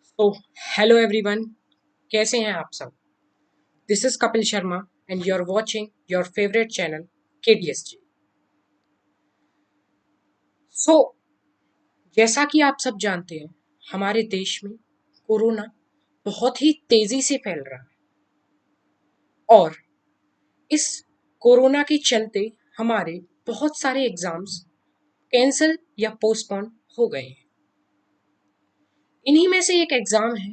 तो hello everyone, कैसे हैं आप सब। This is Kapil Sharma and you are watching your favourite channel KDSG। So जैसा कि आप सब जानते हैं, हमारे देश में कोरोना बहुत ही तेजी से फैल रहा है और इस कोरोना के चलते हमारे बहुत सारे एग्जाम्स कैंसिल या पोस्टपोन हो गए हैं। इन्हीं में से एक एग्जाम है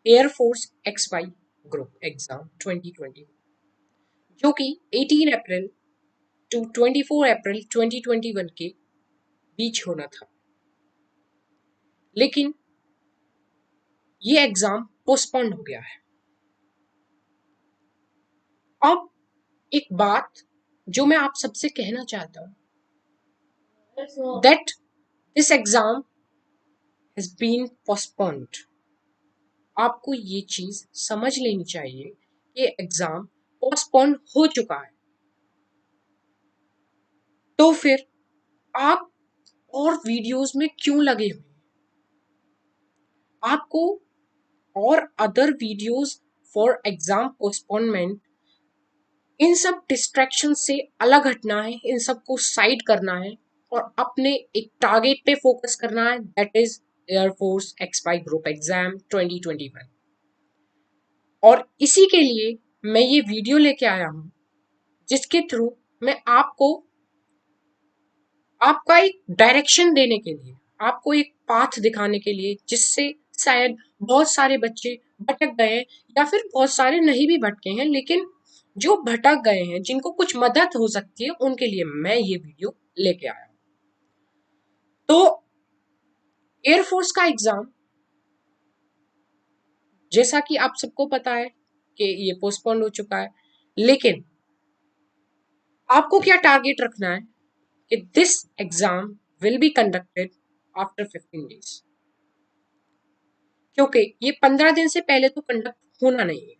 एयरफोर्स XY ग्रुप एग्जाम 2020, जो कि 18 अप्रैल टू 24 अप्रैल 2021 के बीच होना था। लेकिन ये एग्जाम पोस्टपोन्ड हो गया है। अब एक बात जो मैं आप सबसे कहना चाहता हूँ, that this exam has been postponed. आपको ये चीज समझ लेनी चाहिए कि एग्जाम पोस्टपोन्ड हो चुका है। तो फिर आप और वीडियोस में क्यों लगे हुए हैं? आपको और other videos for exam postponement, इन सब डिस्ट्रैक्शन से अलग हटना है, इन सबको साइड करना है और अपने एक टारगेट पे फोकस करना है, that is air force XY group exam 2021। और इसी के लिए मैं ये वीडियो लेके आया हूँ, जिसके थ्रू मैं आपका एक डायरेक्शन देने के लिए, आपको एक पाथ दिखाने के लिए, जिससे शायद बहुत सारे बच्चे भटक गए हैं या फिर बहुत सारे नहीं भी भटके हैं, लेकिन जो भटक गए हैं, जिनको कुछ मदद हो सकती है, उनके लिए मैं ये वीडियो लेके आया हूं। तो एयरफोर्स का एग्जाम, जैसा कि आप सबको पता है कि ये पोस्टपोन हो चुका है, लेकिन आपको क्या टारगेट रखना है कि this exam will be conducted after 15 days, क्योंकि ये 15 दिन से पहले तो कंडक्ट होना नहीं है।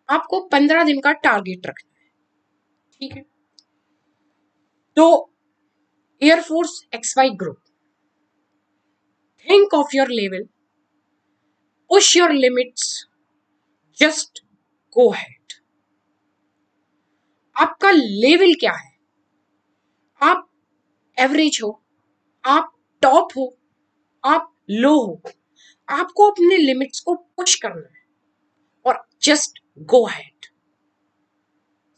आपको 15 दिन का टारगेट रखना है, ठीक है। तो air force XY group, think of your level, push your limits, just go ahead. आपका लेवल क्या है? आप एवरेज हो, आप टॉप हो, आप लो हो, आपको अपने लिमिट्स को पुश करना है और जस्ट गो अहेड।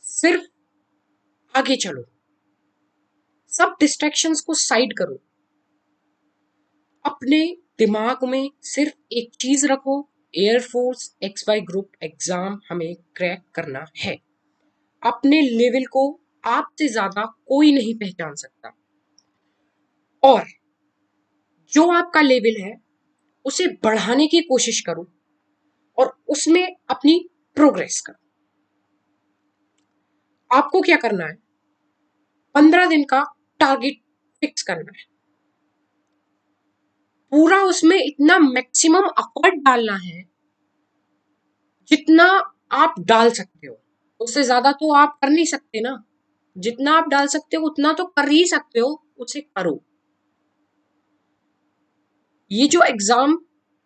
सिर्फ आगे चलो, सब डिस्ट्रैक्शंस को साइड करो, अपने दिमाग में सिर्फ एक चीज रखो, एयरफोर्स XY ग्रुप एग्जाम हमें क्रैक करना है। अपने लेवल को आपसे ज्यादा कोई नहीं पहचान सकता और जो आपका लेवल है उसे बढ़ाने की कोशिश करो और उसमें अपनी प्रोग्रेस करो। आपको क्या करना है? 15 दिन का टारगेट फिक्स करना है, पूरा उसमें इतना मैक्सिमम एफर्ट डालना है जितना आप डाल सकते हो। उससे ज्यादा तो आप कर नहीं सकते ना। जितना आप डाल सकते हो उतना तो कर ही सकते हो, उसे करो। ये जो एग्जाम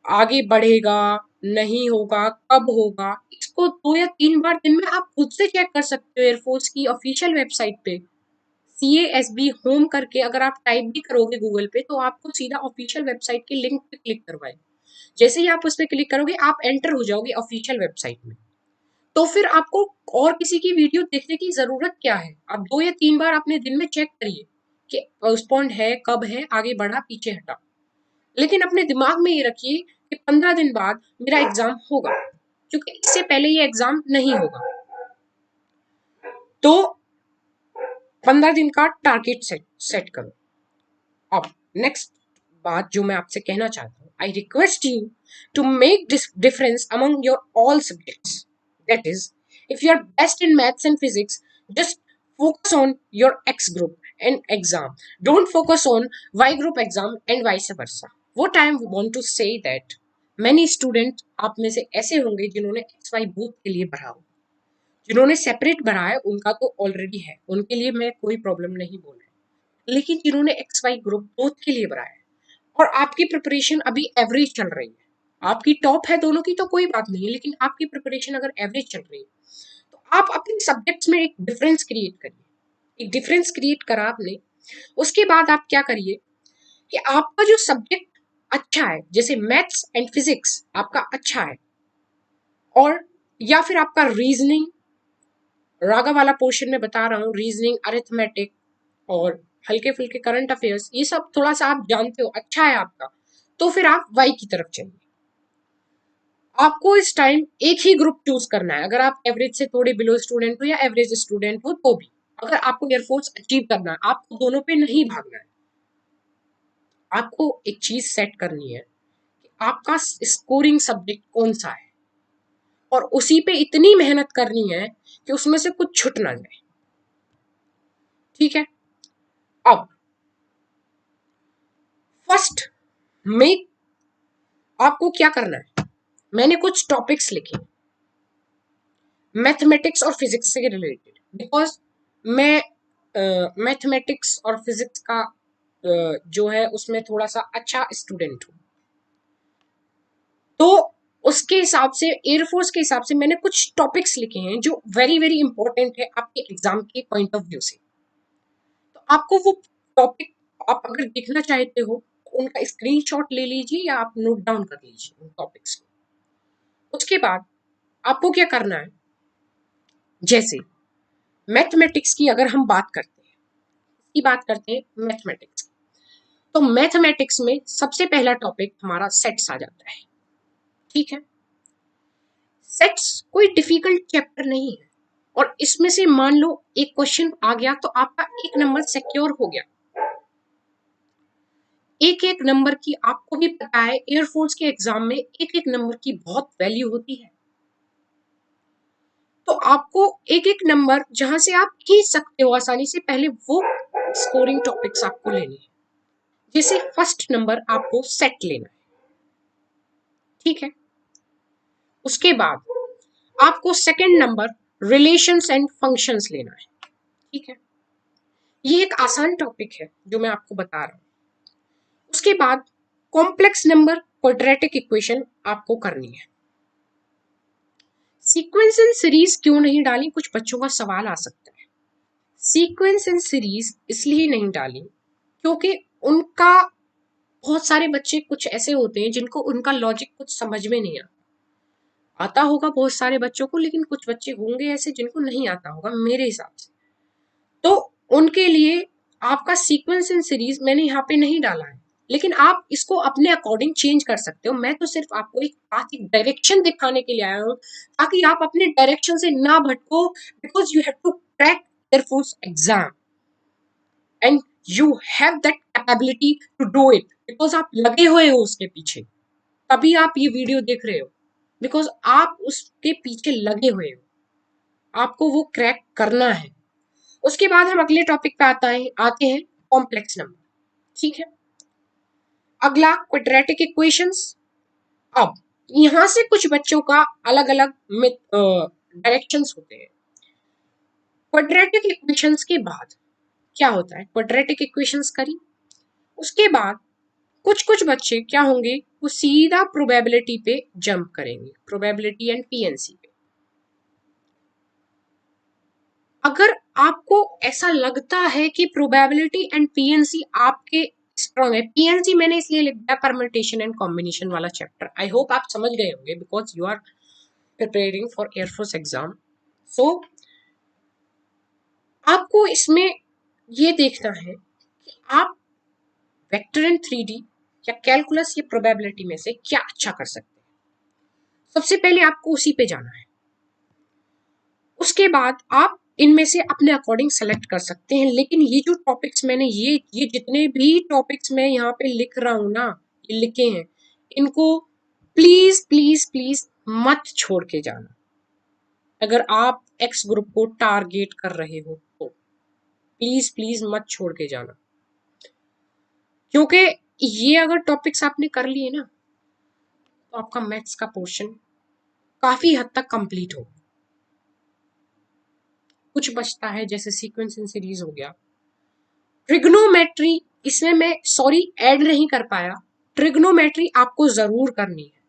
आगे बढ़ेगा, नहीं होगा, कब होगा, इसको 2 या 3 बार दिन में आप खुद से चेक कर सकते हो। एयरफोर्स की ऑफिशियल वेबसाइट पे CASB होम करके अगर आप टाइप भी करोगे गूगल पे, तो आपको सीधा ऑफिशियल वेबसाइट के लिंक पे क्लिक करवाए। जैसे ही आप उस पर क्लिक करोगे, आप एंटर हो जाओगे ऑफिशियल वेबसाइट में। तो फिर आपको और किसी की वीडियो देखने की जरूरत क्या है? आप 2 या 3 बार अपने दिन में चेक करिए कि पोस्टपोन्ड है, कब है, आगे बढ़ा, पीछे हटा। लेकिन अपने दिमाग में ये रखिए कि 15 दिन बाद मेरा एग्जाम होगा, क्योंकि इससे पहले ये एग्जाम नहीं होगा। तो 15 दिन का टारगेट सेट करो। अब नेक्स्ट बात जो मैं आपसे कहना चाहता हूँ, I request you to make this difference among your all subjects. That is, if you are best in maths and physics, just focus on your X group and exam. Don't focus on Y group exam and vice versa. What I want to say that many students आप में से ऐसे होंगे जिन्होंने XY booth के लिए भरा हो, जिन्होंने सेपरेट भरा है उनका तो ऑलरेडी है, उनके लिए मैं कोई प्रॉब्लम नहीं बोल रही। लेकिन जिन्होंने XY ग्रुप बोथ के लिए भरा है और आपकी प्रिपरेशन अभी एवरेज चल रही है, आपकी टॉप है दोनों की तो कोई बात नहीं है, लेकिन आपकी प्रिपरेशन अगर एवरेज चल रही है तो आप अपने सब्जेक्ट्स में एक डिफरेंस क्रिएट करिए। एक डिफरेंस क्रिएट करा आपने, उसके बाद आप क्या करिए कि आपका जो सब्जेक्ट अच्छा है, जैसे मैथ्स एंड फिजिक्स आपका अच्छा है, और या फिर आपका रीजनिंग, रागा वाला पोर्शन में बता रहा हूँ, रीजनिंग, अरिथमेटिक और हल्के फुल्के करंट अफेयर्स, ये सब थोड़ा सा आप जानते हो, अच्छा है आपका, तो फिर आप वाई की तरफ चलिए। आपको इस टाइम एक ही ग्रुप चूज करना है, अगर आप एवरेज से थोड़े बिलो स्टूडेंट हो या एवरेज स्टूडेंट हो तो भी। अगर आपको एयरफोर्स अचीव करना है, आपको दोनों पे नहीं भागना है। आपको एक चीज सेट करनी है कि आपका स्कोरिंग सब्जेक्ट कौन सा है, और उसी पे इतनी मेहनत करनी है कि उसमें से कुछ छूट ना जाए। ठीक है। अब फर्स्ट में आपको क्या करना है, मैंने कुछ टॉपिक्स लिखे मैथमेटिक्स और फिजिक्स से रिलेटेड, बिकॉज मैं मैथमेटिक्स और फिजिक्स का जो है उसमें थोड़ा सा अच्छा स्टूडेंट हूँ। तो उसके हिसाब से, एयरफोर्स के हिसाब से मैंने कुछ टॉपिक्स लिखे हैं जो वेरी वेरी इंपॉर्टेंट है आपके एग्जाम के पॉइंट ऑफ व्यू से। तो आपको वो टॉपिक आप अगर देखना चाहते हो तो उनका स्क्रीनशॉट ले लीजिए या आप नोट डाउन कर लीजिए उन टॉपिक्स को। उसके बाद आपको क्या करना है, जैसे मैथमेटिक्स की अगर हम बात करते हैं, की बात करते हैं मैथमेटिक्स की, तो मैथमेटिक्स में सबसे पहला टॉपिक हमारा सेट्स आ जाता है। ठीक है। सेट्स कोई डिफिकल्ट चैप्टर नहीं है, और इसमें से मान लो एक क्वेश्चन आ गया तो आपका एक नंबर सिक्योर हो गया। एक एक नंबर की, आपको भी पता है एयरफोर्स के एग्जाम में एक एक नंबर की बहुत वैल्यू होती है। तो आपको एक एक नंबर जहां से आप खींच सकते हो आसानी से, पहले वो स्कोरिंग टॉपिक्स आपको लेने हैं। जैसे फर्स्ट नंबर आपको सेट लेना है। ठीक है। उसके बाद आपको second number relations and functions लेना है। ठीक है। ये एक आसान टॉपिक है जो मैं आपको बता रहा हूं। उसके बाद कॉम्प्लेक्स नंबर क्वाड्रेटिक इक्वेशन आपको करनी है। सीक्वेंस एंड सीरीज क्यों नहीं डाली, कुछ बच्चों का सवाल आ सकता है। सीक्वेंस एंड सीरीज इसलिए नहीं डाली क्योंकि उनका, बहुत सारे बच्चे कुछ ऐसे होते हैं जिनको उनका लॉजिक कुछ समझ में नहीं आता होगा बहुत सारे बच्चों को, लेकिन कुछ बच्चे होंगे ऐसे जिनको नहीं आता होगा मेरे हिसाब से। तो उनके लिए आपका सीक्वेंस एंड सीरीज मैंने यहाँ पे नहीं डाला है, लेकिन आप इसको अपने अकॉर्डिंग चेंज कर सकते हो। मैं तो सिर्फ आपको एक पाथ, एक डायरेक्शन दिखाने के लिए आया हूँ, ताकि आप अपने डायरेक्शन से ना भटको, because you have to crack air force exam and you have that capability to do it, because आप लगे हुए हो उसके पीछे, तभी आप ये वीडियो देख रहे हो, बिकॉज आप उसके पीछे लगे हुए हो, आपको वो क्रैक करना है। उसके बाद हम अगले टॉपिक पे आते हैं कॉम्प्लेक्स नंबर। ठीक है। अगला क्वाड्रेटिक इक्वेशंस। अब यहां से कुछ बच्चों का अलग अलग डायरेक्शंस होते हैं। क्वाड्रेटिक इक्वेशंस के बाद क्या होता है, क्वाड्रेटिक इक्वेशंस करी, उसके बाद कुछ कुछ बच्चे क्या होंगे, वो सीधा प्रोबेबिलिटी पे जंप करेंगे, प्रोबेबिलिटी एंड पीएनसी पे। अगर आपको ऐसा लगता है कि प्रोबेबिलिटी एंड पीएनसी आपके स्ट्रॉन्ग है, पीएनसी मैंने इसलिए लिख दिया परम्यूटेशन एंड कॉम्बिनेशन वाला चैप्टर, आई होप आप समझ गए होंगे, because you are preparing for air force exam. So आपको इसमें ये देखना है कि आप वेक्टर एंड 3D या कैलकुलस या प्रोबेबिलिटी में से क्या अच्छा कर सकते हैं। सबसे पहले आपको उसी पे जाना है। उसके बाद आप इनमें से अपने अकॉर्डिंग सेलेक्ट कर सकते हैं, लेकिन ये जो टॉपिक्स मैंने ये जितने भी टॉपिक्स मैं यहाँ पे लिख रहा हूँ ना, ये लिखे हैं, इनको प्लीज प्लीज प्लीज मत छोड़ के जाना। अगर आप एक्स ग्रुप को टारगेट कर रहे हो तो प्लीज प्लीज मत छोड़ के जाना, क्योंकि ये अगर टॉपिक्स आपने कर लिए ना तो आपका मैथ्स का पोर्शन काफी हद तक कंप्लीट हो। कुछ बचता है जैसे सीक्वेंस एंड सीरीज हो गया, ट्रिग्नोमेट्री, इसमें मैं सॉरी ऐड नहीं कर पाया, ट्रिग्नोमेट्री आपको जरूर करनी है।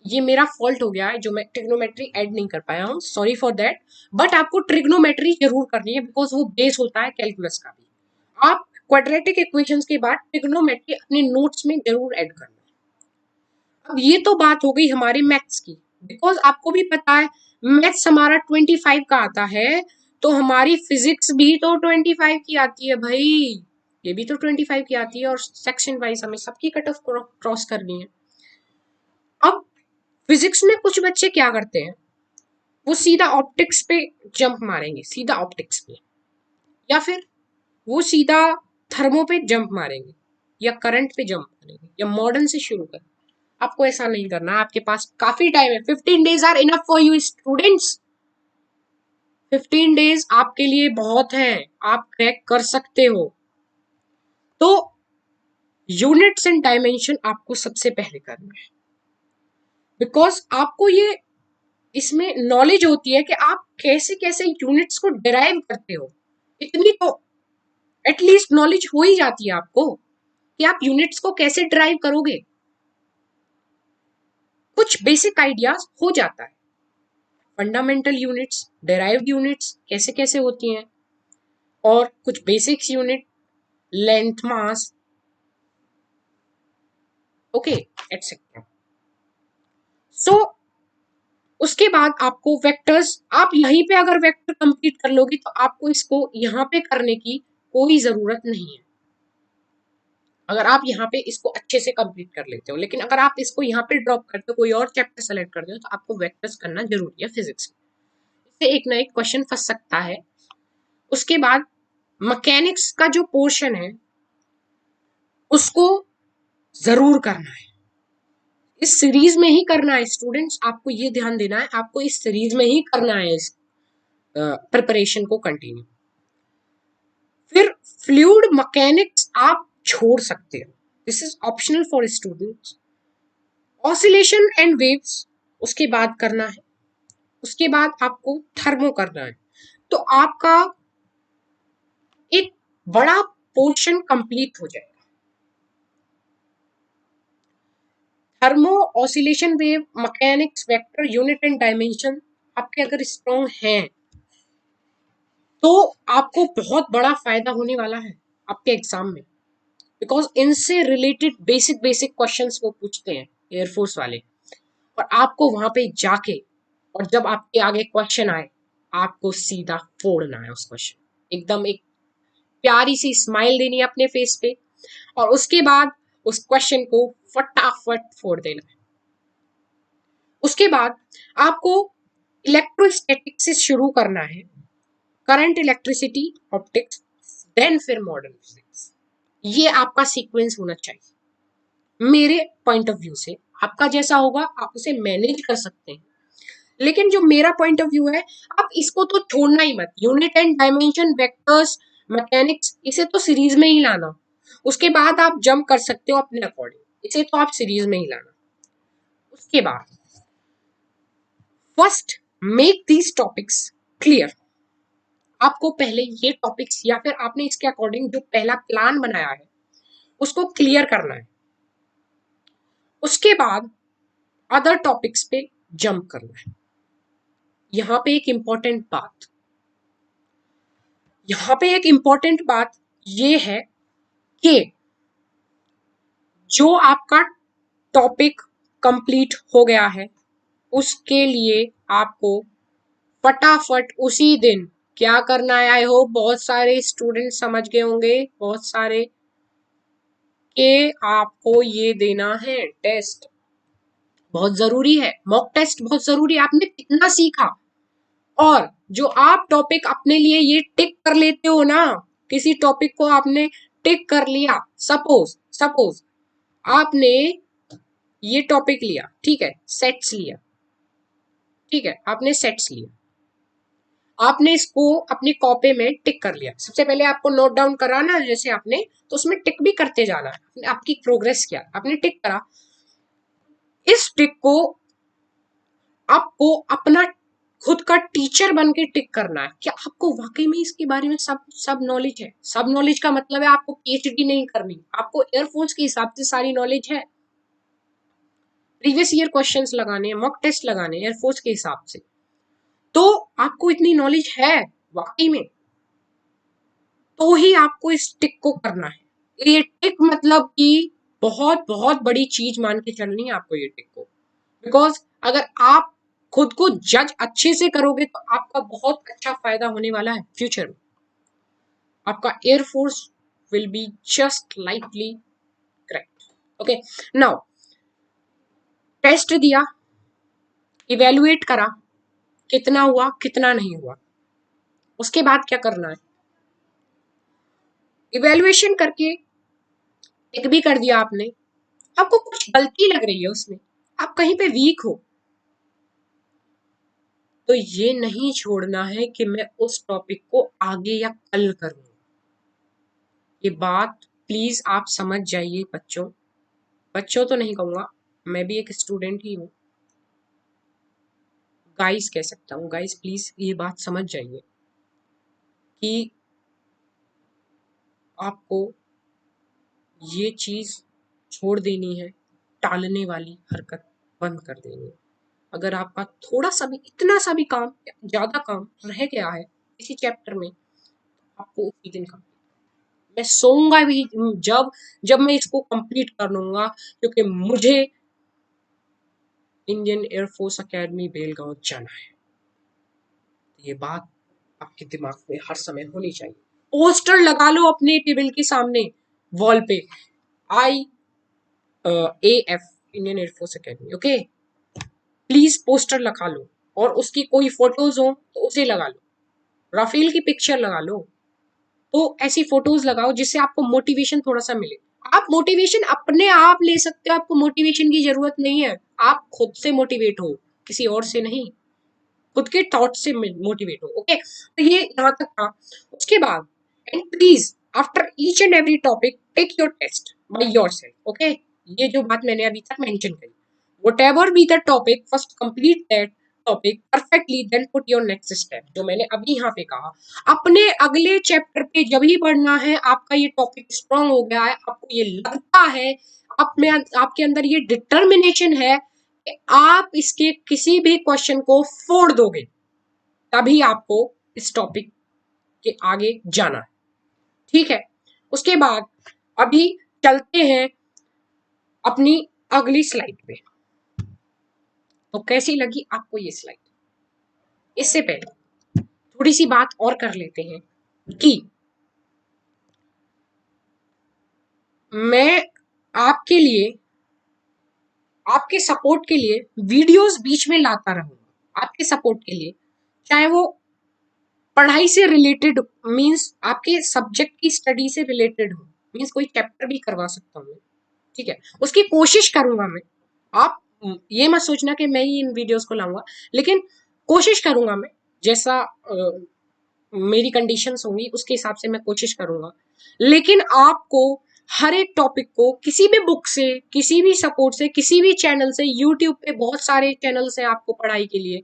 ये मेरा फॉल्ट हो गया है जो मैं ट्रिग्नोमेट्री ऐड नहीं कर पाया हूँ, सॉरी फॉर दैट। बट आपको ट्रिग्नोमेट्री जरूर करनी है बिकॉज वो बेस होता है कैलकुलस का भी। आप क्वाड्रेटिक इक्वेशंस के बाद ट्रिग्नोमेट्री अपने नोट्स में जरूर ऐड करना। अब ये तो बात हो गई हमारे मैथ्स की, बिकॉज आपको भी पता है मैथ्स हमारा 25 का आता है, तो हमारी फिजिक्स भी तो 25 की आती है भाई, ये भी तो 25 की आती है, और सेक्शन वाइज हमें सबकी कट ऑफ क्रॉस करनी है। अब फिजिक्स में कुछ बच्चे क्या करते हैं, वो सीधा ऑप्टिक्स पे जंप मारेंगे, सीधा ऑप्टिक्स पे, या फिर वो सीधा थर्मो पे जंप मारेंगे, या करंट पे जंप मारेंगे, या मॉडर्न से शुरू कर। आपको ऐसा नहीं करना, आपके पास काफी टाइम है, 15 days are enough for you students. 15 days आपके लिए बहुत है, आप क्रैक कर सकते हो। तो यूनिट्स एंड डायमेंशन आपको सबसे पहले करना है, बिकॉज आपको ये इसमें नॉलेज होती है कि आप कैसे कैसे यूनिट्स को डिराइव करते हो। इतनी तो एटलीस्ट नॉलेज हो ही जाती है आपको कि आप यूनिट्स को कैसे डिराइव करोगे, कुछ बेसिक आइडियाज हो जाता है। फंडामेंटल यूनिट्स, डिराइव्ड यूनिट्स कैसे कैसे होती हैं, और कुछ बेसिक्स यूनिट, लेंथ, मास, ओके, एटसेट्रा। सो उसके बाद आपको वेक्टर्स, आप यहीं पे अगर वेक्टर कंप्लीट कर लोगे तो आपको इसको यहाँ पे करने की कोई जरूरत नहीं है, अगर आप यहाँ पे इसको अच्छे से कंप्लीट कर लेते हो। लेकिन अगर आप इसको यहाँ पे ड्रॉप करते हो, कोई और चैप्टर सेलेक्ट करते हो, तो आपको वेक्टर्स करना जरूरी है फिजिक्स में, इससे एक ना एक क्वेश्चन फंस सकता है। उसके बाद मैकेनिक्स का जो पोर्शन है उसको जरूर करना है, इस सीरीज में ही करना है स्टूडेंट्स, आपको ये ध्यान देना है, आपको इस सीरीज में ही करना है इस प्रिपरेशन को कंटिन्यू। फिर फ्लूइड मैकेनिक्स आप छोड़ सकते हो, this is optional for students. Oscillation and waves उसके बाद करना है, उसके बाद आपको थर्मो करना है, तो आपका एक बड़ा पोर्शन कंप्लीट हो जाएगा। Thermo, oscillation, wave, mechanics, vector, unit and dimension आपके अगर स्ट्रॉन्ग हैं तो आपको बहुत बड़ा फायदा होने वाला है आपके एग्जाम में, बिकॉज इनसे रिलेटेड बेसिक बेसिक क्वेश्चंस वो पूछते हैं एयरफोर्स वाले, और आपको वहां पे जाके, और जब आपके आगे क्वेश्चन आए, आपको सीधा फोड़ना है उस क्वेश्चन, एकदम एक प्यारी सी स्माइल देनी है अपने फेस पे, और उसके बाद उस क्वेश्चन को फटाफट फोड़ देना है। उसके बाद आपको इलेक्ट्रोस्टैटिक से शुरू करना है, करंट, इलेक्ट्रिसिटी, ऑप्टिक्स, देन फिर मॉडर्न फिजिक्स। ये आपका सीक्वेंस होना चाहिए मेरे पॉइंट ऑफ व्यू से। आपका जैसा होगा आप उसे मैनेज कर सकते हैं, लेकिन जो मेरा पॉइंट ऑफ व्यू है, आप इसको तो छोड़ना ही मत। Unit and dimension, vectors, mechanics, इसे तो सीरीज में ही लाना, उसके बाद आप जंप कर सकते हो अपने अकॉर्डिंग, इसे तो आप सीरीज में ही लाना। उसके बाद first make these topics clear, आपको पहले ये टॉपिक्स या फिर आपने इसके अकॉर्डिंग जो पहला प्लान बनाया है उसको क्लियर करना है। उसके बाद अदर टॉपिक्स पे जंप करना है। यहाँ पे एक इंपॉर्टेंट बात, यहाँ पे एक इंपॉर्टेंट बात ये है कि जो आपका टॉपिक कंप्लीट हो गया है उसके लिए आपको फटाफट उसी दिन क्या करना है। आई होप बहुत सारे स्टूडेंट समझ गए होंगे, बहुत सारे, कि आपको ये देना है टेस्ट, बहुत जरूरी है, मॉक टेस्ट बहुत जरूरी है। आपने कितना सीखा, और जो आप टॉपिक अपने लिए ये टिक कर लेते हो ना, किसी टॉपिक को आपने टिक कर लिया, सपोज सपोज आपने ये टॉपिक लिया, ठीक है, सेट्स लिया, ठीक है, आपने सेट्स लिया, आपने इसको अपनी कॉपी में टिक कर लिया। सबसे पहले आपको नोट डाउन कराना है जैसे आपने, तो उसमें टिक भी करते जाना है, आपकी प्रोग्रेस क्या, आपने टिक करा, इस टिक को आपको अपना खुद का टीचर बन के टिक करना है। क्या आपको वाकई में इसके बारे में सब नॉलेज है? सब नॉलेज का मतलब है आपको पीएचडी नहीं करनी, आपको एयरफोर्स के हिसाब से सारी नॉलेज है। प्रीवियस ईयर क्वेश्चंस लगाने हैं, मॉक टेस्ट लगाने हैं एयरफोर्स के हिसाब से, तो आपको इतनी नॉलेज है वाकई में, तो ही आपको इस टिक को करना है। ये टिक मतलब कि बहुत बहुत बड़ी चीज मान के चलनी है आपको ये टिक को, बिकॉज अगर आप खुद को जज अच्छे से करोगे तो आपका बहुत अच्छा फायदा होने वाला है फ्यूचर में। आपका air force will be just likely correct. Okay, now test दिया, इवेलुएट करा, कितना हुआ कितना नहीं हुआ, उसके बाद क्या करना है? इवेलुएशन करके टिक भी कर दिया आपने, आपको कुछ गलती लग रही है उसमें, आप कहीं पे वीक हो, तो ये नहीं छोड़ना है कि मैं उस टॉपिक को आगे या कल करूं। ये बात प्लीज आप समझ जाइए बच्चों, बच्चों तो नहीं कहूंगा, मैं भी एक स्टूडेंट ही हूं, गाइस कह सकता हूँ, गाइस प्लीज ये बात समझ जाइए कि आपको ये चीज छोड़ देनी है, टालने वाली हरकत बंद कर देनी है। अगर आपका थोड़ा सा भी, इतना सा भी काम, ज्यादा काम रह गया है किसी चैप्टर में, आपको उसी दिन का, मैं सोऊंगा भी जब जब मैं इसको कंप्लीट कर लूंगा, क्योंकि मुझे इंडियन एयरफोर्स एकेडमी बेलगांव जाना है। ये बात आपके दिमाग में हर समय होनी चाहिए। पोस्टर लगा लो अपने टेबल के सामने, वॉल पे, I A F, Indian air force academy, okay, please poster लगा लो, और उसकी कोई फोटोज हो तो उसे लगा लो, राफेल की पिक्चर लगा लो, तो ऐसी फोटोज लगाओ जिससे आपको मोटिवेशन थोड़ा सा मिले। आप मोटिवेशन अपने आप ले सकते हो, आपको मोटिवेशन की जरूरत नहीं है, आप खुद से मोटिवेट हो, किसी और से नहीं, खुद के थॉट से मोटिवेट हो। ओके, तो ये यहाँ तक था। उसके बाद, and please after each and every topic take your test by yourself. Okay, ये जो बात मैंने अभी तक मेंशन करी, whatever be the topic, first complete that topic perfectly, then put your next step। जो मैंने अभी यहाँ पे कहा, अपने अगले चैप्टर पे जब ही पढ़ना है, आपका ये टॉपिक स्ट्रांग हो गया है, आपको ये लगता है, आप में, आपके अंदर ये डिटर्मिनेशन है कि आप इसके किसी भी क्वेश्चन को फोड़ दोगे, तभी आपको इस टॉपिक के आगे जाना है। ठीक है, उसके बाद अभी चलते हैं अपनी अगली स्लाइड पे। तो कैसी लगी आपको ये स्लाइड? इससे पहले थोड़ी सी बात और कर लेते हैं कि मैं आपके लिए, आपके सपोर्ट के लिए वीडियोस बीच में लाता रहूंगा, आपके सपोर्ट के लिए, चाहे वो पढ़ाई से रिलेटेड, मींस आपके सब्जेक्ट की स्टडी से रिलेटेड हो, मींस कोई चैप्टर भी करवा सकता हूँ, ठीक है, उसकी कोशिश करूंगा मैं। आप ये मत सोचना कि मैं ही इन वीडियोस को लाऊंगा, लेकिन कोशिश करूंगा मैं, जैसा मेरी कंडीशंस होंगी उसके हिसाब से मैं कोशिश करूंगा। लेकिन आपको हर एक टॉपिक को किसी भी बुक से, किसी भी सपोर्ट से, किसी भी चैनल से, यूट्यूब पे बहुत सारे चैनल्स हैं आपको पढ़ाई के लिए,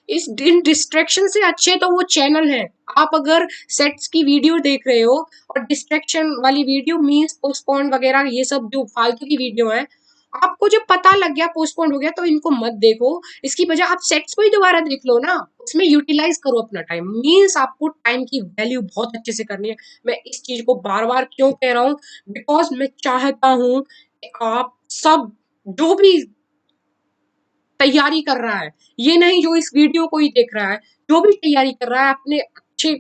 इस इन डिस्ट्रैक्शन से अच्छे तो वो चैनल है। आप अगर सेट्स की वीडियो देख रहे हो और डिस्ट्रैक्शन वाली वीडियो, मींस पोस्टपोन वगैरह, ये सब जो फालतू की वीडियो है, आपको जब पता लग गया पोस्टपोन हो गया, तो इनको मत देखो, इसकी वजह आप सेट्स को ही दोबारा देख लो ना, उसमें यूटिलाइज करो अपना टाइम। मींस आपको टाइम की वैल्यू बहुत अच्छे से करनी है। मैं इस चीज को बार बार क्यों कह रहा हूँ, बिकॉज मैं चाहता हूं कि आप सब, जो भी तैयारी कर रहा है, ये नहीं जो इस वीडियो को ही देख रहा है, जो भी तैयारी कर रहा है अपने अच्छे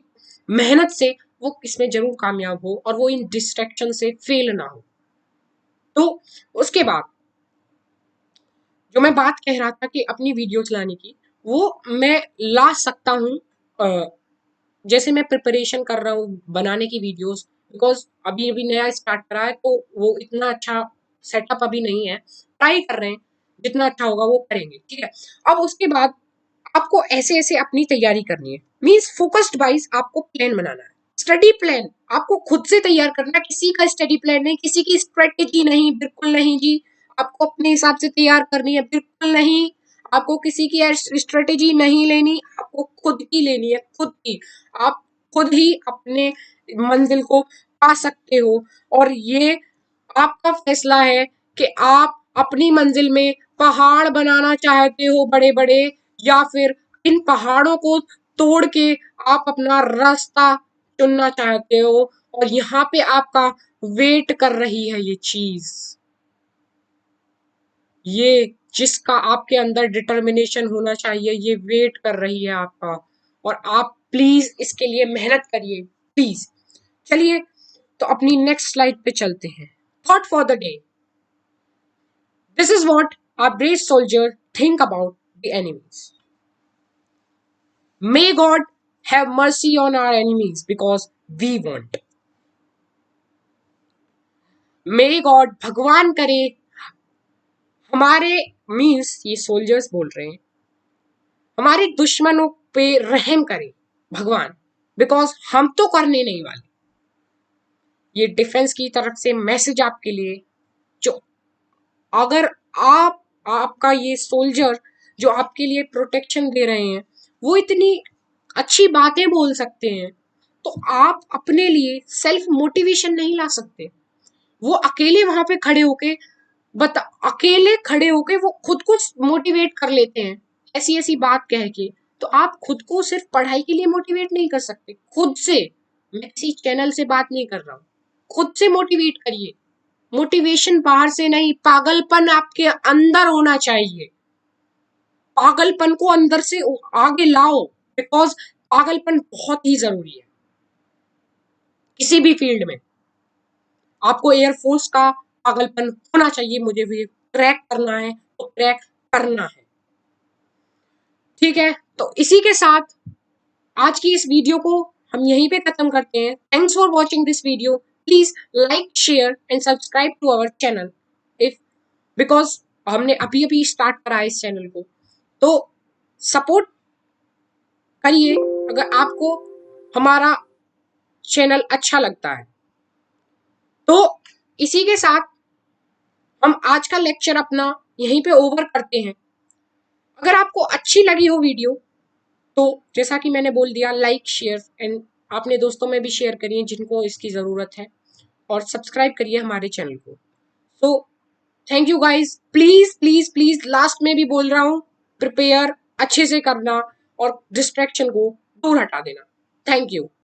मेहनत से, वो इसमें जरूर कामयाब हो और वो इन डिस्ट्रैक्शन से फेल ना हो। तो उसके बाद जो मैं बात कह रहा था कि अपनी वीडियो चलाने की, वो मैं ला सकता हूँ, जैसे मैं प्रिपरेशन कर रहा हूँ बनाने की वीडियोस, बिकॉज अभी अभी नया स्टार्ट करा है, तो वो इतना अच्छा सेटअप अभी नहीं है, ट्राई कर रहे हैं, जितना अच्छा होगा वो करेंगे, ठीक है। अब उसके बाद आपको ऐसे ऐसे अपनी तैयारी करनी है, मीन्स फोकस्ड वाइज आपको प्लान बनाना है, स्टडी प्लान आपको खुद से तैयार करना, किसी का स्टडी प्लान नहीं, किसी की स्ट्रेटेजी नहीं, बिल्कुल नहीं जी, आपको अपने हिसाब से तैयार करनी है, बिल्कुल नहीं, आपको किसी की स्ट्रेटेजी नहीं लेनी, आपको खुद की लेनी है, खुद की। आप खुद ही अपने मंजिल को पा सकते हो, और ये आपका फैसला है कि आप अपनी मंजिल में पहाड़ बनाना चाहते हो बड़े बड़े, या फिर इन पहाड़ों को तोड़ के आप अपना रास्ता चुनना चाहते हो, और यहाँ पे आपका वेट कर रही है ये चीज, ये जिसका आपके अंदर डिटर्मिनेशन होना चाहिए, ये वेट कर रही है आपका, और आप प्लीज इसके लिए मेहनत करिए प्लीज। चलिए, तो अपनी नेक्स्ट स्लाइड पे चलते हैं। Thought for the day. This is what our brave soldier think about the enemies. May God have mercy on our enemies because we want. May God, भगवान करे, हमारे, मीन्स ये सोल्जर्स बोल रहे हैं, हमारे दुश्मनों पे रहम करे भगवान, बिकॉज हम तो करने नहीं वाले। ये डिफेंस की तरफ से मैसेज आपके लिए, जो अगर आपका ये सोल्जर जो आपके लिए प्रोटेक्शन दे रहे हैं वो इतनी अच्छी बातें बोल सकते हैं, तो आप अपने लिए सेल्फ मोटिवेशन नहीं ला सकते? वो अकेले वहां पे खड़े होके अकेले खड़े होके वो खुद को मोटिवेट कर लेते हैं ऐसी ऐसी बात कह के। तो आप खुद को सिर्फ पढ़ाई के लिए मोटिवेट नहीं कर सकते? खुद से, मैं किसी चैनल से बात नहीं कर रहा हूँ, खुद से मोटिवेट करिए। मोटिवेशन बाहर से नहीं, पागलपन आपके अंदर होना चाहिए। पागलपन को अंदर से आगे लाओ, बिकॉज पागलपन बहुत ही जरूरी है किसी भी फील्ड में। आपको एयरफोर्स का पागलपन होना चाहिए, मुझे भी क्रैक करना है तो क्रैक करना है। ठीक है, तो इसी के साथ आज की इस वीडियो को हम यहीं पे खत्म करते हैं। Thanks for watching this video. Please like, share and subscribe to our channel if, because हमने अभी अभी स्टार्ट करा है इस चैनल को, तो सपोर्ट करिए अगर आपको हमारा चैनल अच्छा लगता है। तो इसी के साथ हम आज का लेक्चर अपना यहीं पे ओवर करते हैं। अगर आपको अच्छी लगी हो वीडियो, तो जैसा कि मैंने बोल दिया, लाइक, शेयर एंड अपने दोस्तों में भी शेयर करिए जिनको इसकी ज़रूरत है, और सब्सक्राइब करिए हमारे चैनल को। So thank you guys. Please please please last में भी बोल रहा हूँ, प्रिपेयर अच्छे से करना और डिस्ट्रैक्शन को दूर हटा देना। Thank you.